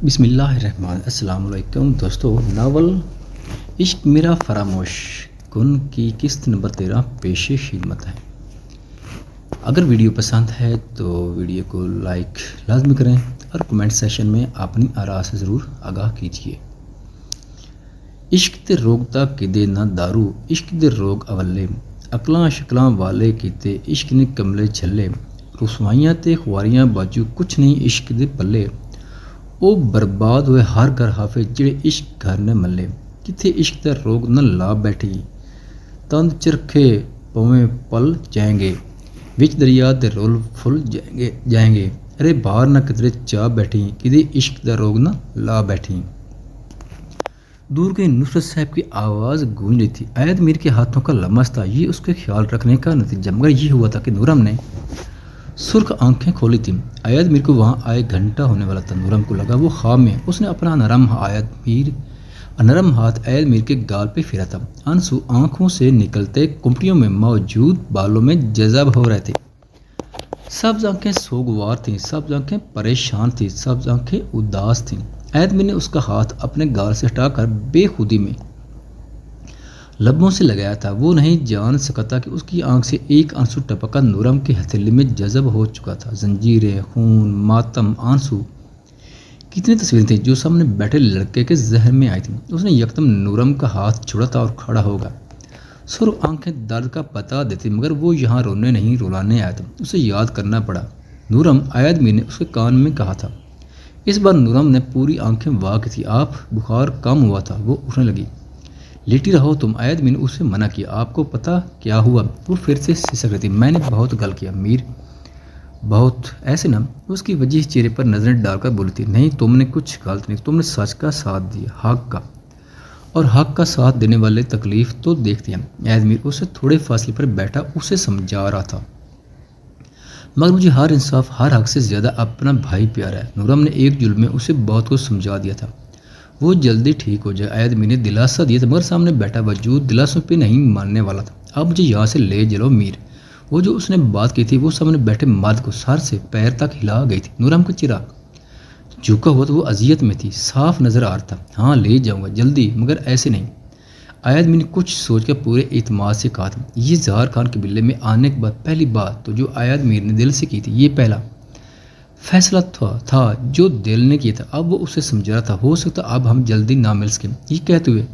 بسم اللہ الرحمن السلام علیکم دوستو، ناول عشق میرا فراموش کن کی قسط نمبر 13 پیش خدمت ہے۔ اگر ویڈیو پسند ہے تو ویڈیو کو لائک لازمی کریں اور کمنٹ سیشن میں اپنی آراء سے ضرور آگاہ کیجیے۔ عشق تے روگتا کدے نہ دارو، عشق دے روگ اولے، عقلاں شکلاں والے کیتے عشق نے کملے چھلے، رسوائیاں تے خواریاں باجو کچھ نہیں عشق دے پلے، او برباد ہوئے ہر گھر حافظ جڑے عشق گھر نے ملے، کتھے عشق دا روگ نہ لا بیٹھی، تند چرکھے پویں پل جائیں گے، وچ دریا دے رول پھل جائیں گے، ارے باہر نہ کدرے چاہ بیٹھی، کدے عشق دا روگ نہ لا بیٹھی۔ دور گئی نصرت صاحب کی آواز گونج رہی تھی، عید میر کے ہاتھوں کا لمس تھا، یہ اس کے خیال رکھنے کا نتیجہ، مگر یہ ہوا تھا کہ نورم نے سرخ آنکھیں کھولی تھیں۔ عید میر کو وہاں آئے گھنٹہ ہونے والا تھا، نورم کو لگا وہ خواب میں، اس نے اپنا نرم ہاتھ عید میر کے گال پہ پھیرا تھا، آنسو آنکھوں سے نکلتے کمپٹیوں میں موجود بالوں میں جذب ہو رہے تھے۔ سبز آنکھیں سوگوار تھیں، سبز آنکھیں پریشان تھیں، سبز آنکھیں اداس تھیں۔ عید میر نے اس کا ہاتھ اپنے گال سے ہٹا کر بے خودی میں لبوں سے لگایا تھا، وہ نہیں جان سکا تھا کہ اس کی آنکھ سے ایک آنسو ٹپکا نورم کے ہتھیلی میں جذب ہو چکا تھا۔ زنجیریں، خون، ماتم، آنسو، کتنی تصویریں تھیں جو سامنے بیٹھے لڑکے کے ذہن میں آئی تھیں۔ اس نے یکدم نورم کا ہاتھ چھوڑا تھا اور کھڑا ہو گیا۔ سرخ آنکھیں درد کا پتہ دیتی، مگر وہ یہاں رونے نہیں رلانے آیا تھا، اسے یاد کرنا پڑا۔ نورم، عید میر نے اس کے کان میں کہا تھا۔ اس بار نورم نے پوری آنکھیں وا کی تھی، آپ بخار کم ہوا تھا، وہ اٹھنے لگی۔ لیٹی رہو تم، عید میر نے اسے منع کیا، آپ کو پتہ کیا ہوا؟ وہ پھر سے سسک رہی تھی، میں نے بہت غلط کیا میر، بہت، ایسے نہ، اس کی وجہ چہرے پر نظریں ڈال کر بولی تھی، نہیں تم نے کچھ غلط نہیں، تم نے سچ کا ساتھ دیا، حق کا، اور حق کا ساتھ دینے والے تکلیف تو دیکھتے ہیں۔ عید میر اسے تھوڑے فاصلے پر بیٹھا اسے سمجھا رہا تھا، مگر مجھے ہر انصاف، ہر حق سے زیادہ اپنا بھائی پیارا ہے۔ نورم نے ایک جلد میں اسے بہت کچھ سمجھا دیا تھا، وہ جلدی ٹھیک ہو جائے۔ عید میر نے دلاسا دیا تھا، مگر سامنے بیٹھا وجود دلاسوں پہ نہیں ماننے والا تھا۔ اب مجھے یہاں سے لے چلو میر، وہ جو اس نے بات کی تھی وہ سامنے بیٹھے مرد کو سر سے پیر تک ہلا گئی تھی۔ نورم کا چہرہ جھکا ہوا تو وہ اذیت میں تھی، صاف نظر آ رہا تھا، ہاں لے جاؤں گا جلدی، مگر ایسے نہیں۔ عید میر نے کچھ سوچ کر پورے اعتماد سے کہا تھا، یہ ظاہر خان کے بلے میں آنے کے بعد پہلی بات تو جو عید میر نے دل سے کی تھی، یہ پہلا فیصلہ تھا جو دل نے کیا تھا۔ اب وہ اسے سمجھ رہا تھا، ہو سکتا اب ہم جلدی نہ مل سکیں، یہ کہتے ہوئے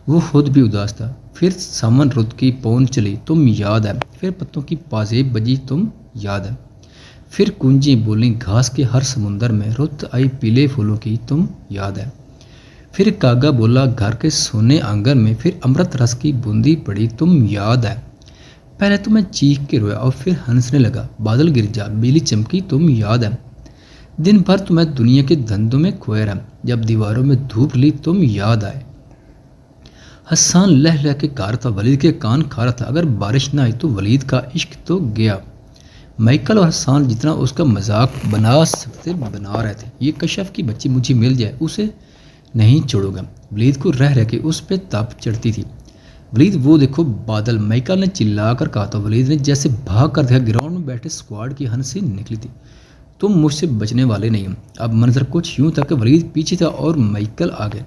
وہ خود بھی اداس تھا۔ پھر سامن رت کی پون چلی، تم یاد ہے، پھر پتوں کی پازیب بجی، تم یاد ہے، پھر کنجیں بولیں گھاس کے ہر سمندر میں، رت آئی پیلے پھولوں کی، تم یاد ہے، پھر کاگا بولا گھر کے سونے آنگن میں، پھر امرت رس کی بوندی پڑی، تم یاد ہے، پہلے تو میں چیخ کے رویا اور پھر ہنسنے لگا، بادل گر جا، بجلی چمکی، تم یاد ہے، دن بھر تو میں دنیا کے دھندوں میں کھویا رہا، جب دیواروں میں دھوپ لی، تم یاد آئے۔ حسان لہ لہ کے کہہ رہا تھا، ولید کے کان کھا رہا تھا، اگر بارش نہ آئی تو ولید کا عشق تو گیا۔ مائیکل اور حسان جتنا اس کا مذاق بنا سکتے بنا رہے تھے، یہ کشف کی بچی مجھے مل جائے اسے نہیں چھوڑوں گا۔ ولید کو رہ رہ کے اس پہ تپ چڑھتی تھی۔ ولید وہ دیکھو بادل، مائیکل نے چلا کر کہا تھا۔ ولید نے جیسے بھاگ کر دیکھا، گراؤنڈ میں بیٹھے اسکواڈ کی ہنسی نکلی تھی، تم مجھ سے بچنے والے نہیں ہو۔ اب منظر کچھ یوں تھا کہ ولید پیچھے تھا اور مائیکل آگے،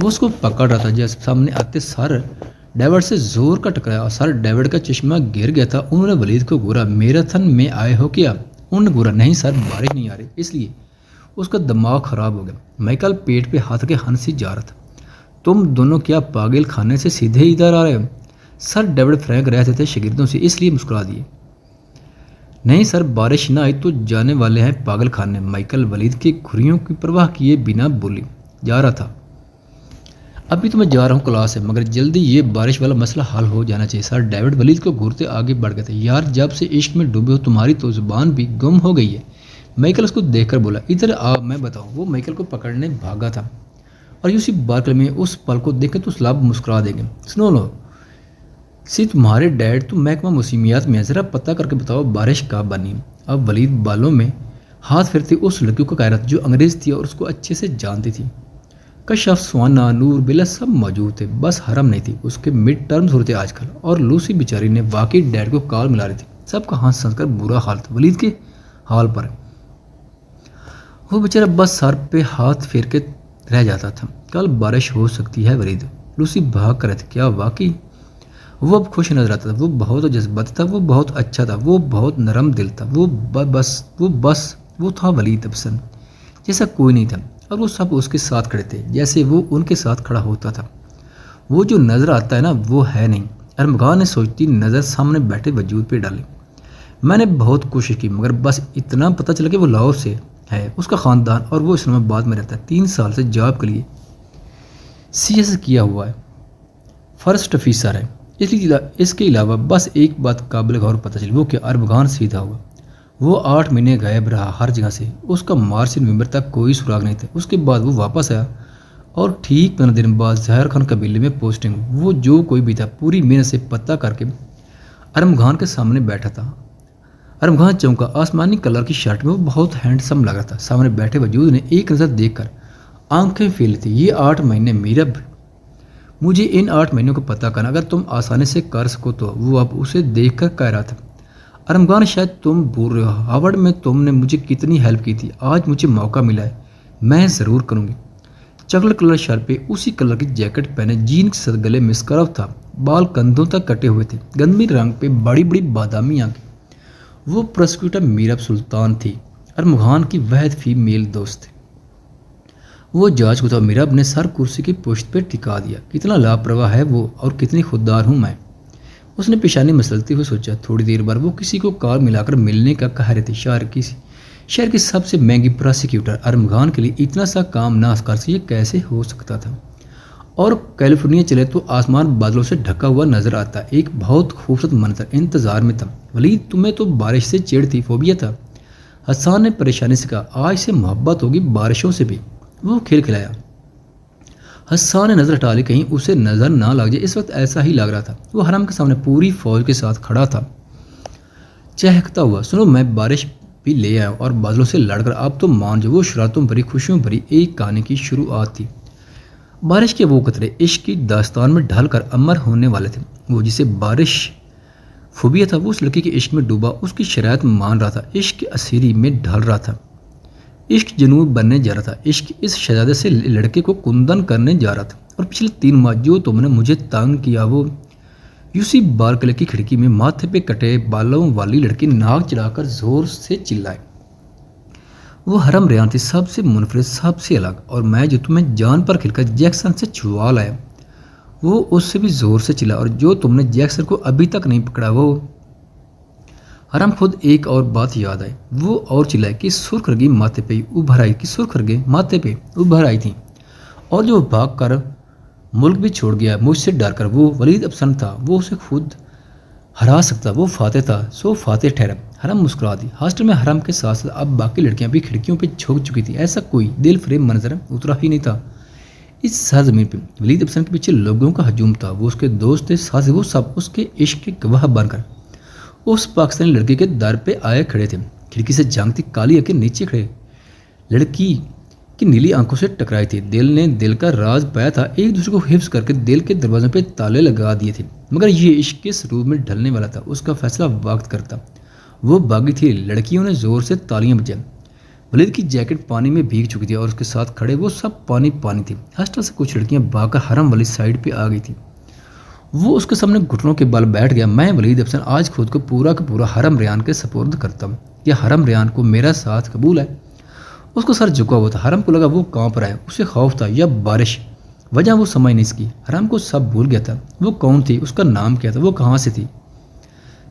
وہ اس کو پکڑ رہا تھا، جیسے سامنے آتے سر ڈیوڈ سے زور کا ٹکرایا اور سر ڈیوڈ کا چشمہ گر گیا تھا۔ انہوں نے ولید کو گورا، میراتھن میں آئے ہو کیا؟ انہوں نے گورا، نہیں سر بارش نہیں آ رہی، اس لیے اس کا دماغ خراب ہو گیا۔ مائیکل پیٹ پہ ہاتھ کے ہنسی جا رہا تھا، تم دونوں کیا پاگل خانے سے سیدھے ادھر آ رہے ہو؟ سر ڈیوڈ فرینک رہتے تھے شاگردوں سے، اس لیے مسکرا دیے۔ نہیں سر بارش نہ آئی تو جانے والے ہیں پاگل خانے، مائیکل ولید کے گھریوں کی پرواہ کیے بنا بولی جا رہا تھا۔ ابھی تو میں جا رہا ہوں کلاس ہے، مگر جلدی یہ بارش والا مسئلہ حل ہو جانا چاہیے۔ سر ڈیوڈ ولید کو گھورتے آگے بڑھ گئے تھے، یار جب سے عشق میں ڈوبے ہو تمہاری تو زبان بھی گم ہو گئی ہے۔ مائیکل اس کو دیکھ کر بولا، ادھر آ میں بتاؤں۔ وہ مائیکل کو پکڑنے بھاگا تھا اور اسی بارکل میں اس پل کو دیکھ کے تو لب مسکرا دیں گے۔ سنو لو سی، تمہارے ڈیڈ تو محکمہ موسمیات میں، ذرا پتہ کر کے بتاؤ بارش کب بنی۔ اب ولید بالوں میں ہاتھ پھرتی اس لڑکی کو کہہ رہا تھا جو انگریز تھی اور اس کو اچھے سے جانتی تھی۔ کشف، سوانا، نور، بلا سب موجود تھے، بس حرم نہیں تھی، اس کے مڈ ٹرمز ہوتے آج کل، اور لوسی بیچاری نے واقعی ڈیڈ کو کال ملا رہی تھی۔ سب کا ہنس ہنس کر برا حال تھا ولید کے حال پر۔ وہ بیچارہ بس سر پہ ہاتھ پھیر کے رہ جاتا تھا۔ کل بارش ہو سکتی ہے ولید، لوسی بھاگ کر رہے تھے۔ کیا واقعی؟ وہ اب خوش نظر آتا تھا، وہ بہت جذباتی تھا، وہ بہت اچھا تھا، وہ بہت نرم دل تھا، وہ تھا ولید افسن جیسا کوئی نہیں تھا، اور وہ سب اس کے ساتھ کھڑے تھے جیسے وہ ان کے ساتھ کھڑا ہوتا تھا۔ وہ جو نظر آتا ہے نا وہ ہے نہیں۔ ارمغان نے سوچتی نظر سامنے بیٹھے وجود پہ ڈالی۔ میں نے بہت کوشش کی مگر بس اتنا پتہ چلا کہ وہ لاہور سے ہے، اس کا خاندان، اور وہ اسلام آباد میں رہتا ہے، 3 سال سے جاب کے لیے CS کیا ہوا ہے، فرسٹ آفیسر ہے۔ اس کے علاوہ بس ایک بات قابل غور پتہ چلی، وہ کہ ارمغان سیدھا ہوا۔ وہ 8 مہینے غائب رہا ہر جگہ سے، اس کا مارچ سے نومبر تک کوئی سراغ نہیں تھا۔ اس کے بعد وہ واپس آیا اور ٹھیک 15 دن بعد ظاہر خان قبیلے میں پوسٹنگ۔ وہ جو کوئی بھی تھا پوری محنت سے پتہ کر کے ارمغان کے سامنے بیٹھا تھا۔ ارمغان چونکا، آسمانی کلر کی شرٹ میں وہ بہت ہینڈسم لگ رہا تھا۔ سامنے بیٹھے وجود نے ایک نظر دیکھ کر آنکھیں پھیلی تھی۔ یہ 8 مہینے میرا مجھے ان 8 مہینوں کو پتہ کرنا، اگر تم آسانی سے کر سکو تو۔ وہ اب اسے دیکھ کر کہہ رہا تھا، ارمغان شاید تم بھول رہے ہو، ہارورڈ میں تم نے مجھے کتنی ہیلپ کی تھی، آج مجھے موقع ملا ہے، میں ضرور کروں گی۔ چاکلیٹ کلر شرٹ پہ اسی کلر کی جیکٹ پہنے، جین کے ساتھ گلے میں اسکارف تھا، بال کندھوں تک کٹے ہوئے تھے، گندمی رنگ پہ بڑی بڑی بادامی آنکھیں۔ وہ پروسیکیوٹر میرب سلطان تھی، ارمغان کی واحد فیمیل دوست تھی۔ وہ جاج کو تھا، میرب نے سر کرسی کی پشت پہ ٹکا دیا۔ کتنا لاپرواہ ہے وہ اور کتنی خوددار ہوں میں، اس نے پیشانی مسلتے ہوئے سوچا۔ تھوڑی دیر بعد وہ کسی کو کال ملا کر ملنے کا کہہ رہے تھے۔ شہر کی سب سے مہنگی پروسیکیوٹر ارمغان کے لیے اتنا سا کام نہ کر سکے، یہ کیسے ہو سکتا تھا؟ اور کیلیفورنیا چلے تو آسمان بادلوں سے ڈھکا ہوا نظر آتا۔ ایک بہت خوبصورت منظر انتظار میں تھا۔ ولید تمہیں تو بارش سے چڑ تھی، فوبیا تھا، حسان نے پریشانی سے کہا۔ آج سے محبت ہوگی بارشوں سے بھی، وہ کھلکھلایا۔ حسان نے نظر ہٹا لی کہیں اسے نظر نہ لگ جائے۔ اس وقت ایسا ہی لگ رہا تھا، وہ حرم کے سامنے پوری فوج کے ساتھ کھڑا تھا چہکتا ہوا۔ سنو، میں بارش بھی لے آیا اور بادلوں سے لڑ کر، اب تو مان جو وہ شرارتوں بھری خوشیوں بھری ایک کہانی کی شروعات تھی۔ بارش کے وہ قطرے عشق کی داستان میں ڈھل کر امر ہونے والے تھے۔ وہ جسے بارش فوبیا تھا، وہ اس لڑکی کے عشق میں ڈوبا، اس کی شرائط مان رہا تھا، عشق کی اسیری میں ڈھل رہا تھا، عشق جنوب بننے جا رہا تھا، عشق اس شہزادے سے لڑکے کو کندن کرنے جا رہا تھا۔ اور پچھلے 3 ماہ جو تم نے مجھے تنگ کیا، وہ یوسی بارکلے کی کھڑکی میں ماتھے پہ کٹے بالوں والی لڑکی ناک چڑھا کر زور سے چلائے۔ وہ حرم ریان تھی، سب سے منفرد، سب سے الگ، اور میں جو تمہیں جان پر کھل کر جیکسن سے چھڑوا لایا، وہ اس سے بھی زور سے چلا، اور جو تم نے جیکسن کو ابھی تک نہیں پکڑا وہ۔ حرم خود ایک اور بات یاد آئی، وہ اور چلائے کہ سرخ رگی ماتھے پہ ابھر آئی تھی، اور جو بھاگ کر ملک بھی چھوڑ گیا مجھ سے ڈر کر، وہ ولید افسن تھا، وہ اسے خود ہرا سکتا، وہ فاتح تھا، سو فاتح ٹھہرا۔ حرم مسکرا دی۔ ہاسٹل میں حرم کے ساتھ ساتھ اب باقی لڑکیاں بھی کھڑکیوں پہ جھک چکی تھی، ایسا کوئی دل فریب منظر اترا ہی نہیں تھا اس سرزمین پہ۔ ولید افسن کے پیچھے لوگوں کا ہجوم تھا، وہ اس کے دوست تھے، ساتھ وہ سب اس کے عشق کے گواہ بن کر اس پاکستانی لڑکی کے در پہ آئے کھڑے تھے، کھڑکی سے جھانکتی کالی آنکھیں نیچے کھڑے لڑکی کی نیلی آنکھوں سے ٹکرائی تھی۔ دل نے دل کا راز پایا تھا، ایک دوسرے کو حفظ کر کے دل کے دروازوں پہ تالے لگا دیے تھے، مگر یہ عشق کس روپ میں ڈھلنے والا تھا، اس کا فیصلہ وقت کرتا۔ وہ باغی تھی، لڑکیوں نے زور سے تالیاں بجائیں۔ ولید کی جیکٹ پانی میں بھیگ چکی تھی اور اس کے ساتھ کھڑے وہ سب پانی تھی۔ ہاسٹل سے کچھ لڑکیاں بھاگ کر حرم والی سائڈ پہ آ گئی تھی۔ وہ اس کے سامنے گھٹنوں کے بل بیٹھ گیا۔ میں ولید افسن آج خود کو پورا کا پورا حرم ریان کے سپرد کرتا ہوں، کیا حرم ریان کو میرا ساتھ قبول ہے؟ اس کو سر جھکا ہوا تھا، حرم کو لگا وہ کانپ رہا ہے، اسے خوف تھا یا بارش، وجہ وہ سمجھ نہیں سکی۔ حرم کو سب بھول گیا تھا، وہ کون تھی، اس کا نام کیا تھا، وہ کہاں سے تھی۔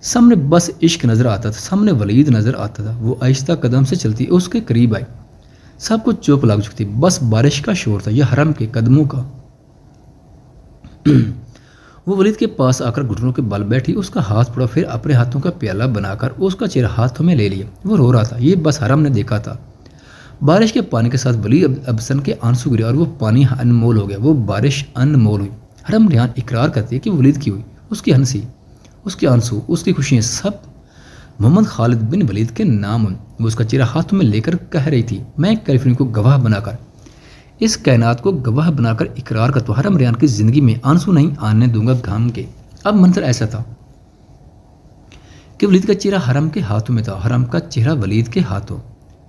سامنے بس عشق نظر آتا تھا، سامنے ولید نظر آتا تھا۔ وہ آہستہ قدم سے چلتی اس کے قریب آئی، سب کچھ چوپ لگ چکی تھی، بس بارش کا شور تھا یا حرم کے قدموں کا۔ وہ ولید کے پاس آ کر گھٹنوں کے بل بیٹھی، اس کا ہاتھ پڑا، پھر اپنے ہاتھوں کا پیالہ بنا کر اس کا چہرہ ہاتھوں میں لے لیا۔ وہ رو رہا تھا، یہ بس حرم نے دیکھا تھا۔ بارش کے پانی کے ساتھ ولید افسن کے آنسو گرے اور وہ پانی انمول ہو گیا، وہ بارش انمول ہوئی۔ حرم ریان اقرار کرتی ہے کہ ولید کی ہوئی، اس کی ہنسی، اس کے آنسو، اس کی خوشیاں سب محمد خالد بن ولید کے نام ہوئی۔ وہ اس کا چہرہ ہاتھوں میں لے کر کہہ رہی تھی، میں کیلیفورنیا کو گواہ بنا کر، اس کائنات کو گواہ بنا کر اقرار کرتا ہوں، حرم ریان کی زندگی میں آنسو نہیں آنے دوں گا غم کے۔ اب منظر ایسا تھا کہ ولید کا چہرہ حرم کے ہاتھوں میں تھا، حرم کا چہرہ ولید کے ہاتھوں۔